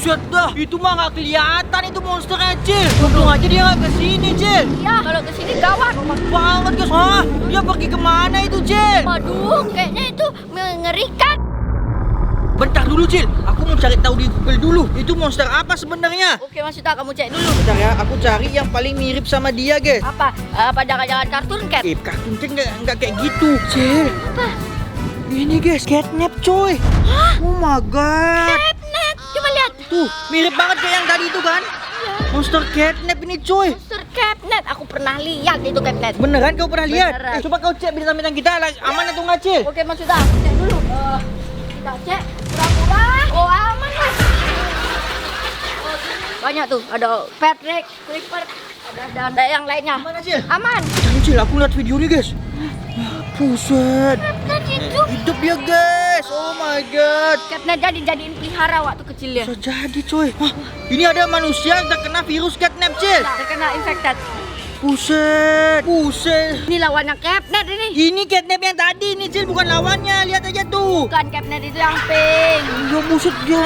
Buset dah, itu mah nggak kelihatan itu monsternya, Cil. Untung aja dia nggak kesini, Cil. Ya, kalau kesini gawat. Lama banget, guys. Hah? Dia pergi kemana itu, Cil? Waduh, kayaknya itu mengerikan. Bentar dulu, Cil. Aku mau cari tahu di Google dulu. Itu monster apa sebenarnya? Oke, Mas Yuda, kamu cek dulu. Bentar ya, aku cari yang paling mirip sama dia, guys. Apa? Apa jangan-jangan kartun cat? Kartun kan nggak kayak gitu, Cil. Apa? Ini guys, catnap coy. Hah? Oh my god. Catnap. Coba lihat. Tuh, mirip banget kayak yang tadi itu kan? Iya. Monster catnap ini coy. Monster catnap. Aku pernah lihat itu catnap. Beneran kau pernah lihat? Beneran. Coba kau cek bintang-bintang kita aman atau nggak, Cil? Oke, Mas Yuda, aku cek dulu. Kita cek. Pura-pura. Oh, aman lah. Banyak tuh. Ada Patrick, Clipper, ada yang lainnya. Mana, Cil? Aman. Jangan, Cil, aku lihat video nih guys. Buset. Catnap itu. Hidup dia guys. Oh my god. Catnap jadiin pelihara waktu kecilnya. Bisa jadi coy. Hah, ini ada manusia yang terkena virus catnap, Cil. Terkena infected. Buset. Buset. Ini lawannya catnap ini. Ini catnap yang tadi nih, Cil, bukan lawannya. Lihat aja tuh. Bukan catnap itu yang pink. Ya buset dia.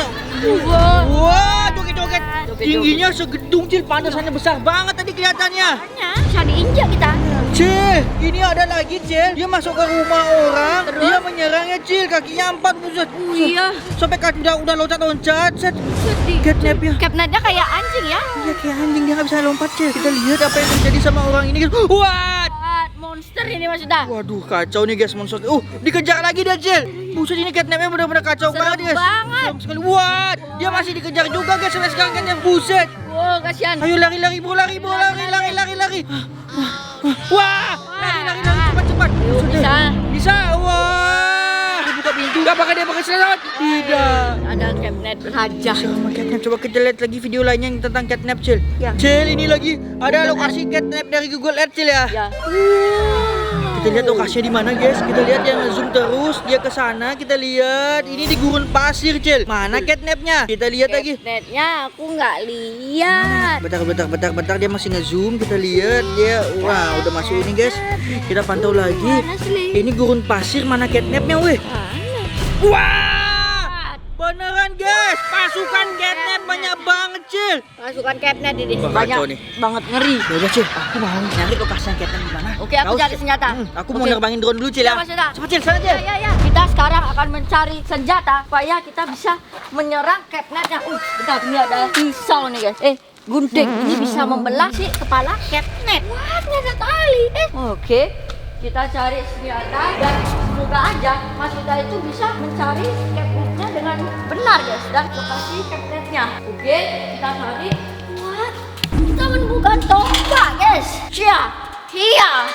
Wah, joget-joget. Tingginya segedung, Cil. Panasannya besar banget tadi kelihatannya. Makanya bisa diinjak kita. Cil, ini ada lagi, Cil. Dia masuk ke rumah orang. Terus? Dia menyerangnya, Cil. Kakinya 4, buset. Iya. Sampai kaki udah loncat-loncat. Set. Sedih. Catnapnya. Catnapnya kayak anjing ya. Iya, kayak anjing. Dia nggak bisa lompat, Cil. Kita lihat apa yang terjadi sama orang ini, guys. What? Monster ini Mas Yuda. Waduh, kacau nih, guys, monster. Dikejar lagi dia, Cil. Buset, ini catnapnya benar-benar kacau Serem banget, guys. banget. Serem sekali. What? Dia masih dikejar juga, guys, sampai sekarang kan. Buset. Wow, kasihan. Ayo lari, bro, lari. Wah, lari, cepat. Yuk, Sudah. bisa. Wah. Dia buka pintu. Apakah dia pakai selamat? Tidak. Ada catnap raja. Sama catnap. Coba kita lihat lagi video lainnya yang tentang catnap, Cil. Ya. Cil, ini lagi ada lokasi catnap dari Google Earth, Cil ya. Ya. Kita lihat lokasinya di mana, guys. Kita lihat yang zoom terus dia ke sana. Kita lihat ini di gurun pasir, Cil. Mana catnapnya? Kita lihat lagi. Catnapnya aku nggak lihat. Bentar, dia masih ngezoom. Kita lihat dia. Wah, udah masuk ini, guys. Kita pantau lagi. Mana sih? Ini gurun pasir, mana catnapnya, weh? Mana? Wah! Beneran, guys. Pasukan catnap banyak banget, Cil. Pasukan catnap ini Wah, banyak kacau nih. banget ngeri. Udah, Cil. Aku mau nyari lokasi catnap di mana. Oke, aku cari senjata. Aku mau Oke. nerbangin drone dulu, Cil ya. Ya, Mas Yuda. Cepat, Cil, sana, Cil. Ya. Kita sekarang akan mencari senjata supaya kita bisa menyerang catnapnya. Bentar, ini ada pisau nih, guys. Gunting. Ini bisa membelah si kepala catnap. Wah, ini ada tali. Oke. Kita cari senjata dan semoga aja Mas Yuda itu bisa mencari catnapnya dengan benar, guys, dan lokasi catnapnya. Oke, kita cari. Wah, kita menemukan tombak, guys. Iya.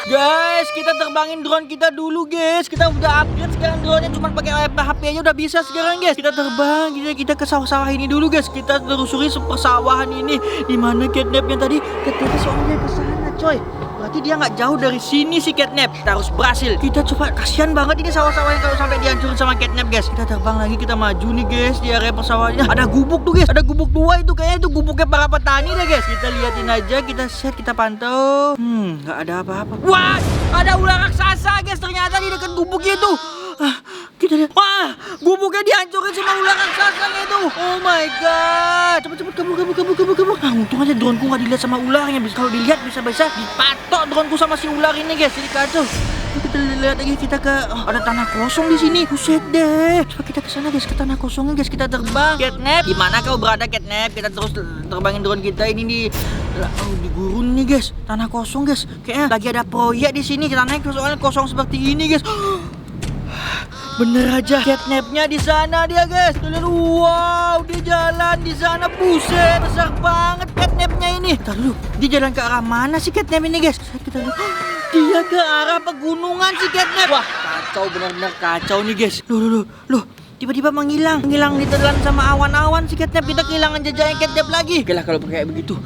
Guys, kita terbangin drone kita dulu, guys. Kita udah upgrade sekarang drone-nya cuma pakai HP aja udah bisa sekarang, guys. Kita terbang, kita ke sawah-sawah ini dulu, guys. Kita telusuri persawahan ini. Di mana catnapnya tadi? Catnapnya soalnya ke sana, coy. Berarti dia nggak jauh dari sini si catnap. Kita harus berhasil. Kita coba, kasihan banget ini sawah-sawah yang kalau sampai dihancurin sama catnap, guys. Kita terbang lagi, kita maju nih, guys. Di area persawahan. Ada gubuk tuh, guys. Ada gubuk 2 itu, kayaknya itu gubuknya para petani deh, guys. Kita liatin aja, kita set, kita pantau. Nggak ada apa-apa. Wah, ada ular raksasa, guys. Ternyata di dekat gubuk itu. Kita lihat. Wah, gubuknya dihancurin sama ular raksasa itu. Oh my god. Cepet kabur. Untung aja droneku nggak dilihat sama ularnya. Kalau dilihat bisa dipatok droneku sama si ular ini, guys. Jadi kacau. Kita lihat lagi, kita ke ada tanah kosong di sini. Buset deh. Coba kita ke sana, guys, ke tanah kosongnya, guys. Kita terbang. Catnap, di mana kau berada, Catnap? Kita terus terbangin drone kita ini di gurun nih, guys. Tanah kosong, guys. Kayaknya lagi ada proyek di sini. Kita naik soalnya kosong seperti ini, guys. Bener aja, catnapnya di sana dia, guys. Lihat, wow, dia jalan di sana. Buset, besar banget catnapnya ini. Ntar dulu, dia jalan ke arah mana sih catnap ini, guys? Kita lihat. Dia ke arah pegunungan si catnap. Wah, kacau, benar-benar kacau nih, guys. Loh. Tiba-tiba menghilang ditelan sama awan-awan si catnap. Kita kehilangan jejaknya catnap lagi. Oke lah, kalau kayak begitu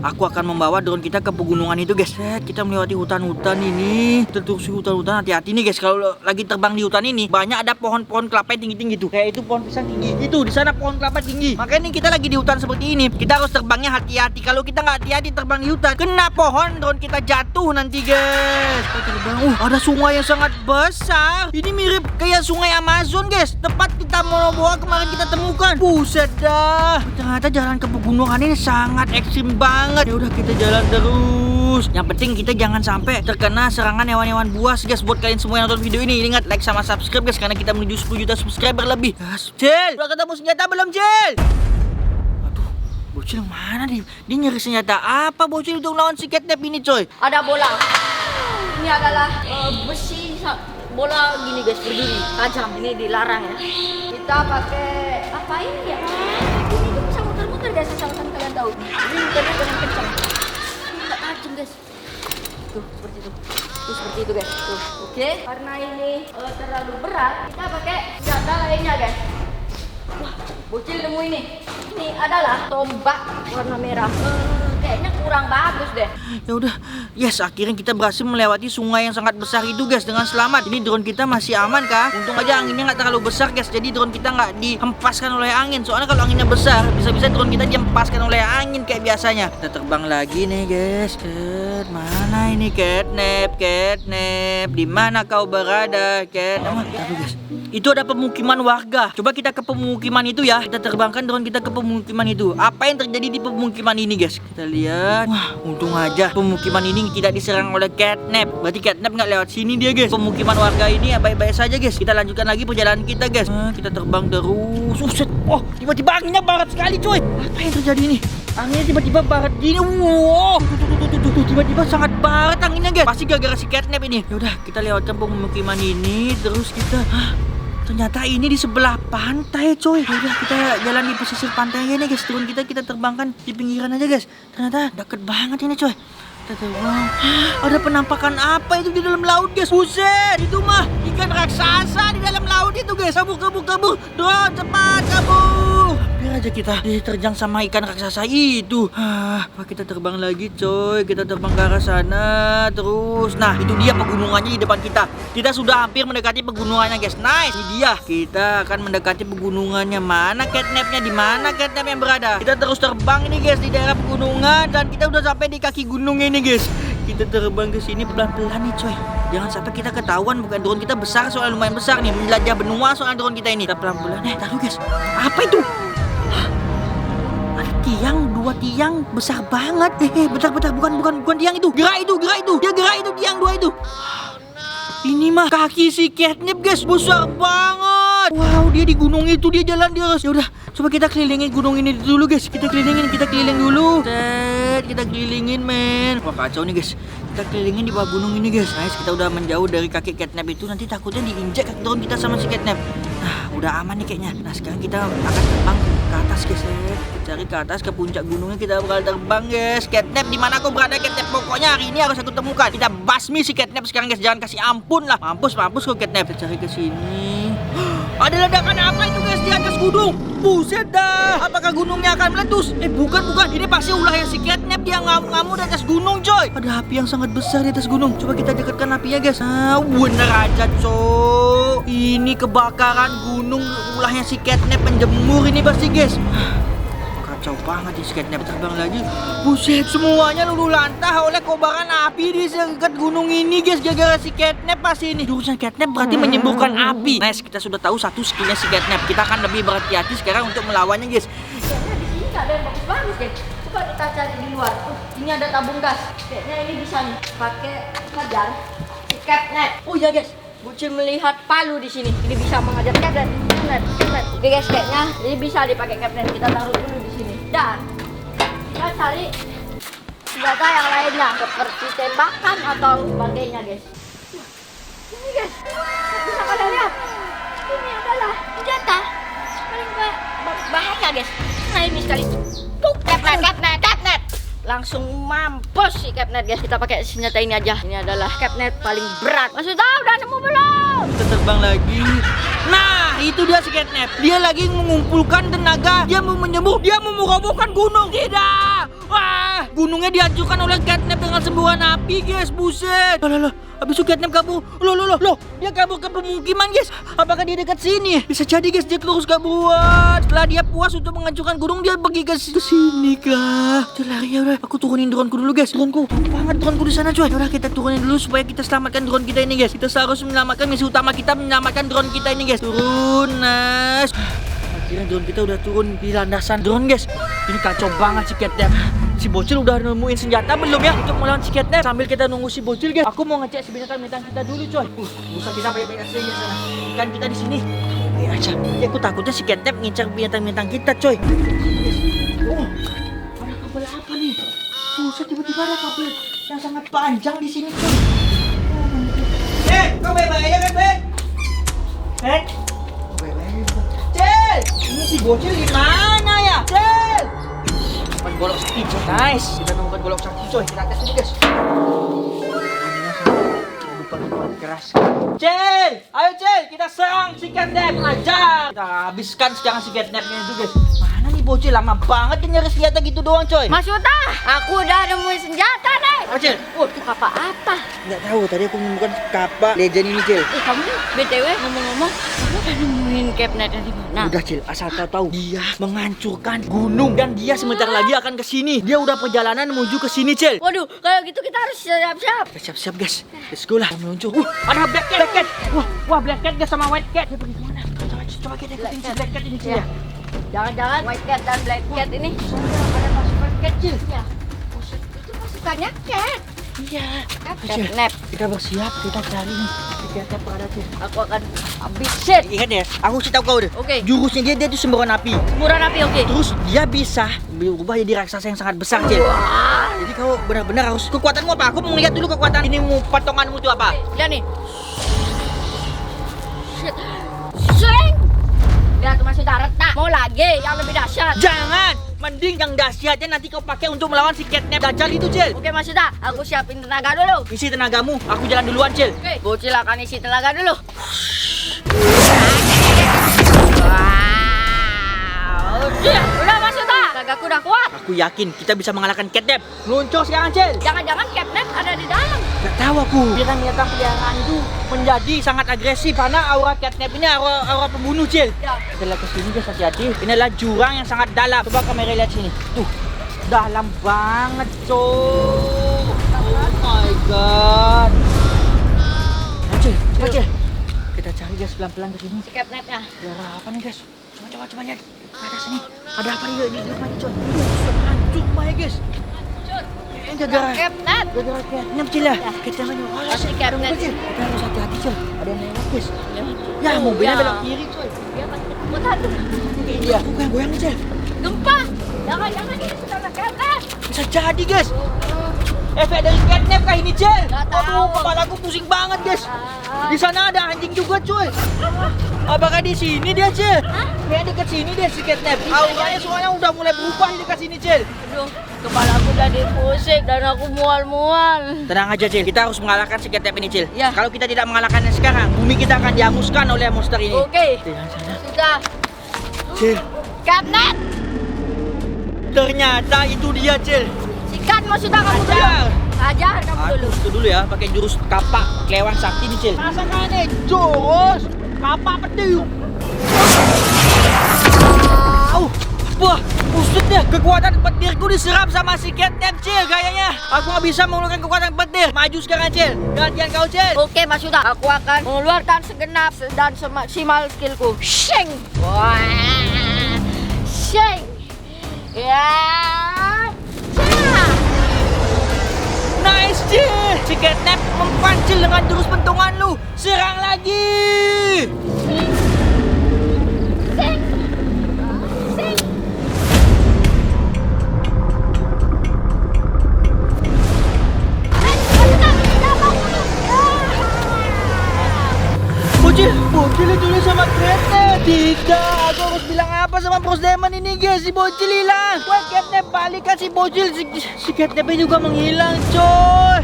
Aku akan membawa drone kita ke pegunungan itu guys. Kita melewati hutan-hutan ini. Kita terus hutan-hutan, hati-hati nih guys. Kalau lagi terbang di hutan ini, banyak ada pohon-pohon kelapa yang tinggi-tinggi tuh. Kayak itu pohon pisang tinggi. Itu di sana pohon kelapa tinggi. Makanya nih kita lagi di hutan seperti ini. Kita harus terbangnya hati-hati. Kalau kita nggak hati-hati terbang di hutan, kena pohon, drone kita jatuh nanti guys. Kita terbang. Ada sungai yang sangat besar. Ini mirip kayak sungai Amazon guys. Tempat kita mau bawa kemarin kita temukan. Buset dah. Ternyata jalan ke pegunungan ini sangat ekstrim banget. Ya udah kita jalan terus. Yang penting kita jangan sampai terkena serangan hewan-hewan buas guys. Buat kalian semua yang nonton video ini, ingat like sama subscribe guys, karena kita menuju 10 juta subscriber lebih. Cil, udah ketemu senjata belum Cil? Aduh, Bocil mana nih? Dia nyari senjata apa Bocil untuk lawan si Catnap ini coy? Ada bola. Ini adalah besi bola gini guys, berduri tajam. Ini dilarang ya. Kita pakai apa ini ya? Ini tuh bisa muter-muter guys, asalkan kalian tahu. Ini muternya dengan kencang. Ini nggak tajam guys. Tuh seperti itu. Tuh seperti itu guys. Tuh, oke. Karena ini terlalu berat, kita pakai senjata lainnya guys. Wah, Bocil nemu ini. Ini adalah tombak warna merah. Kayaknya kurang bagus deh. Ya udah, yes, akhirnya kita berhasil melewati sungai yang sangat besar itu guys dengan selamat. Ini drone kita masih aman kah? Untung aja anginnya nggak terlalu besar guys, jadi drone kita nggak dihempaskan oleh angin. Soalnya kalau anginnya besar, bisa-bisa drone kita dihempaskan oleh angin kayak biasanya. Kita terbang lagi nih guys. Mana ini Catnap? Di mana kau berada, Catnap? Aduh guys, itu ada pemukiman warga. Coba kita ke pemukiman itu ya. Kita terbangkan drone kita ke pemukiman itu. Apa yang terjadi di pemukiman ini guys? Kita lihat. Wah, untung aja pemukiman ini tidak diserang oleh Catnap. Berarti Catnap nggak lewat sini dia guys. Pemukiman warga ini ya baik-baik saja guys. Kita lanjutkan lagi perjalanan kita guys. Kita terbang terus. Set. Oh, tiba-tiba anginnya barat sekali coy. Apa yang terjadi ini? Anginnya tiba-tiba barat gini. Wow. Tuh, tiba-tiba sangat barat anginnya guys. Pasti gara-gara si Catnap ini. Ya udah, kita lewatkan pemukiman ini terus kita. Ternyata ini di sebelah pantai coy. Udah kita jalan di pesisir pantai ini guys. Turun kita terbangkan di pinggiran aja guys. Ternyata deket banget ini coy. Kita terbang. Ada penampakan apa itu di dalam laut guys? Buset, itu mah ikan raksasa di dalam laut itu guys. Kabur. Drone cepat kabur. Hampir aja kita diterjang sama ikan raksasa itu. Kita terbang lagi coy. Kita terbang ke arah sana terus. Nah, itu dia pegunungannya di depan kita. Kita sudah hampir mendekati pegunungannya guys. Nice, ini dia. Kita akan mendekati pegunungannya. Mana Catnapnya? Di mana Catnap yang berada? Kita terus terbang ini guys di daerah pegunungan dan kita udah sampai di kaki gunung ini guys. Kita terbang ke sini pelan-pelan nih coy. Jangan sampai kita ketahuan, bukan drone kita besar, soalnya lumayan besar nih, menjelajah benua soal drone kita ini. Kita pelan-pelan. Taruh guys. Apa itu? Ada tiang, 2 tiang besar banget. Bentar, bukan tiang itu. Gerak itu. Dia gerak itu tiang 2 itu. Ini mah kaki si Catnap guys, besar banget. Wow, dia di gunung itu, dia jalan terus. Ya udah, coba kita kelilingin gunung ini dulu guys. Kita keliling dulu. Kita kelilingin men. Wah, kacau nih guys. Kita kelilingin di bawah gunung ini guys. Nice, kita udah menjauh dari kaki Catnap itu. Nanti takutnya diinjak kaki drone kita sama si Catnap. Nah, udah aman nih kayaknya. Nah, sekarang kita akan terbang ke atas guys. Cari ke atas, ke puncak gunungnya kita bakal terbang guys. Catnap, di mana kau berada Catnap? Pokoknya hari ini harus aku temukan. Kita basmi si Catnap sekarang guys. Jangan kasih ampun lah. Mampus kau Catnap. Kita cari ke sini. Ada ledakan apa itu guys di atas gunung? Buset dah. Apakah gunungnya akan meletus? Bukan. Ini pasti ulahnya si Catnap. Dia ngamuk di atas gunung coy. Ada api yang sangat besar di atas gunung. Coba kita dekatkan apinya guys. Bener aja coy. Ini kebakaran gunung ulahnya si Catnap menjemur ini pasti guys. Kacau banget di Catnap. Terbang lagi. Buset, semuanya luluh lantah oleh kobaran api di dekat gunung ini guys. Gara-gara si Catnap pasti ini. Jurusnya Catnap berarti menyemburkan api. Nice, kita sudah tahu satu skillnya si Catnap. Kita akan lebih berhati-hati sekarang untuk melawannya guys. Kayaknya di sini nggak ada yang bagus guys. Coba kita cari di luar. Ini ada tabung gas. Kayaknya ini bisa nih pakai hajar si Catnap. Oh iya guys, Bocil melihat palu di sini. Ini bisa mengajar Catnap. Oke guys, kayaknya ini bisa dipakai Catnap. Kita taruh dulu di sini. Dan kita cari senjata yang lainnya seperti tembakan atau sebagainya guys. Ini guys, bisa kalian lihat. Ini adalah senjata paling bahaya guys. Nah ini sekali. Catnap. Langsung mampus si Catnap guys. Kita pakai senjata ini aja. Ini adalah Catnap paling berat. Maksud tahu udah nemu belum? Kita terbang lagi. Nah, itu dia si Catnap. Dia lagi mengumpulkan tenaga. Dia mau menyembuh. Dia mau merobohkan gunung. Tidak. Wah, gunungnya dihancurkan oleh catnap dengan sembuhan api, guys. Buset. Loh. Habis itu catnap kabur. Loh. Dia kabur ke pemukiman, guys. Apakah dia dekat sini? Bisa jadi, guys. Dia terus kabur. Setelah dia puas untuk menghancurkan gunung, dia pergi ke sini kah? Lari ya udah. Aku turunin droneku dulu, guys. Droneku. Banget droneku di sana, coy. Udah kita turunin dulu supaya kita selamatkan drone kita ini, guys. Kita harus menyelamatkan misi utama kita, menyelamatkan drone kita ini, guys. Turun, nice. Akhirnya drone kita udah turun di landasan drone, guys. Ini kacau banget si catnap. Si bocil udah nemuin senjata belum ya untuk melawan si catnap? Sambil kita nunggu si bocil, guys. Aku mau ngecek si binatang kita dulu, coy. Usah kita baik-baik aja ya sana. Kan kita di sini. Baik aja. Ya, aku takutnya si catnap ngincar binatang kita, coy. Oh, ada kabel apa nih? Buset, tiba-tiba ada kabel yang sangat panjang di sini, coy. Kau baik-baik aja kan, Ben? Cel, ini si bocil di mana ya? Cel! Bukan golok sakti, coy. Nice. Kita nemukan golok sakti, coy. Kita tes dulu, guys. Lupa keras. Cel, ayo Cel, kita serang si catnap. Ajar. Kita habiskan sekarang si catnapnya itu, guys. Mana nih bocil? Lama banget dia nyari senjata gitu doang, coy. Mas Yuta, aku udah nemuin senjata nih. Apa, Cel? Itu apa? Nggak tahu, tadi aku menemukan kapak legend ini, Cel. Kamu nih, BTW ngomong-ngomong, kamu udah nemuin capnetnya di mana? Udah, Cil, asal kau tahu, dia menghancurkan gunung dan dia sebentar lagi akan ke sini. Dia udah perjalanan menuju ke sini, Cil. Waduh, kalau gitu kita harus siap-siap. Siap-siap, guys. Let's go lah. Meluncur. Ada black cat. Wah, black cat guys sama white cat. Dia pergi kemana? Coba kita ikutin si black cat ini, Cil. Ya. Jangan-jangan white cat dan black cat ini ada pasukan cat, Cil. ya. Itu pasukannya cat. Iya. Catnap. Kita bersiap, kita cari nih. Catnap ada, Cil. Aku akan habisin. Ingat ya, aku kasih tahu kau deh. Oke. Jurusnya dia tuh semburan api. Semburan api, oke. Terus dia bisa berubah jadi raksasa yang sangat besar, Cil. Jadi kau benar-benar harus kekuatanmu apa? Aku mau lihat dulu kekuatan ini potonganmu itu apa. Lihat nih. Shit. Sing. Lihat tuh masih retak. Mau lagi yang lebih dahsyat. Jangan. Mending yang dahsyatnya nanti kau pakai untuk melawan si catnap dajjal itu, Cil. Oke Mas Yuta, aku siapin tenaga dulu. Isi tenagamu, aku jalan duluan, Cil. Oke, bocil akan isi tenaga dulu. Udah Mas Yuta, tenagaku udah kuat. Aku yakin kita bisa mengalahkan catnap. Meluncur sekarang, Cil. Jangan-jangan capnap ada di dalam. Gak tahu aku. Binatang peliharaan itu menjadi sangat agresif karena aura catnap ini aura pembunuh, Cil. Ya. Kita lihat ke sini, guys, hati-hati. Ini adalah jurang yang sangat dalam. Coba kamera lihat sini. Tuh, dalam banget, coy. Oh my god. Cil, coba, Cil. Kita cari, guys, pelan-pelan ke sini. Si capnapnya. Ada apa nih, guys? Coba lihat. Ada sini. Ada apa nih di depannya, coy? Hancur banget, guys. Gara-gara Capnap. catnap, Cil ya. Kita menyuruh. Pasti capnap. Kita harus hati-hati, Cil. Ada yang lewat, guys. Ya, mobilnya belok kiri, coy. Dia pasti ketakutan. Iya, bukan goyang, Cil. Gempa. Jangan-jangan ini sudah capnap. Bisa jadi, guys. Efek dari catnap kah ini, Cil? Gak tahu. Aduh, kepalaku pusing banget, guys. Di sana ada anjing juga, cuy. Apakah di sini dia, Cil? Kayak dekat sini dia si catnap. Auranya soalnya udah mulai berubah di dekat sini, Cil. Aduh, kepala aku jadi pusing dan aku mual-mual. Tenang aja, Cil. Kita harus mengalahkan si catnap ini, Cil. Ya. Kalau kita tidak mengalahkannya sekarang, bumi kita akan dihanguskan oleh monster ini. Oke. Jangan sana. Sudah. Cil, Capnap. ternyata itu dia, Cil. Sikat Mas Yuta kamu dulu. Ajar. Ajar kamu dulu. Itu dulu ya, pakai jurus kapak kelewang sakti nih, Cil. Rasakan nih, jurus kapak petir. Wah, maksudnya kekuatan petirku diserap sama si catnap, Cil. Kayaknya aku nggak bisa mengeluarkan kekuatan petir. Maju sekarang, Cil. Gantian kau, Cil. Oke Mas Yuta, aku akan mengeluarkan segenap dan semaksimal skillku. Sheng. Wah. Sheng. Ya. Cah. Nice, Cil. Si catnap mempancil dengan jurus pentungan lu. Serang lagi. Sing. Sing. Sing. Bocil itu sama catnap. Tidak, aku harus bilang apa sama Bros Demon ini, guys. Si bocil hilang. Wah, catnap balik kan si bocil. Si catnapnya juga menghilang, coy.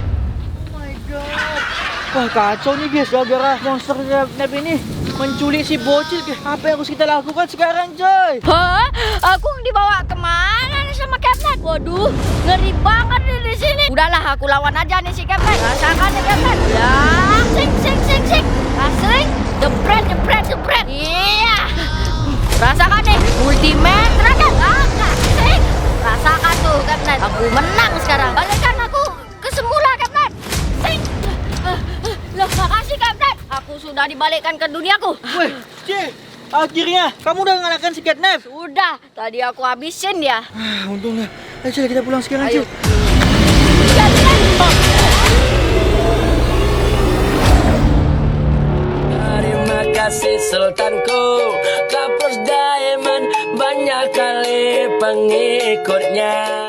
Oh my god. Wah, kacau nih, guys. Gara-gara monster catnap ini menculik si bocil. Apa yang harus kita lakukan sekarang, coy? Hah? Aku dibawa kemana nih sama Capnap? Waduh, ngeri banget nih di sini. Udahlah, aku lawan aja nih si Captain. Rasakan nih Captain. Ya, sing. Kasing, jepret. Iya. Rasakan nih, ultimate dragon. Kasing. Rasakan tuh Captain. Aku menang sekarang. Balikkan aku ke semula Captain. Sing. Loh, makasih Captain. Aku sudah dibalikkan ke duniaku. Weh, Cik, akhirnya kamu udah ngalahkan si Catnap. Udah, tadi aku habisin dia. Untunglah. Ayo Cil, kita pulang sekarang Ayo. Cil. Terima kasih Sultanku, Kapus Diamond banyak kali pengikutnya.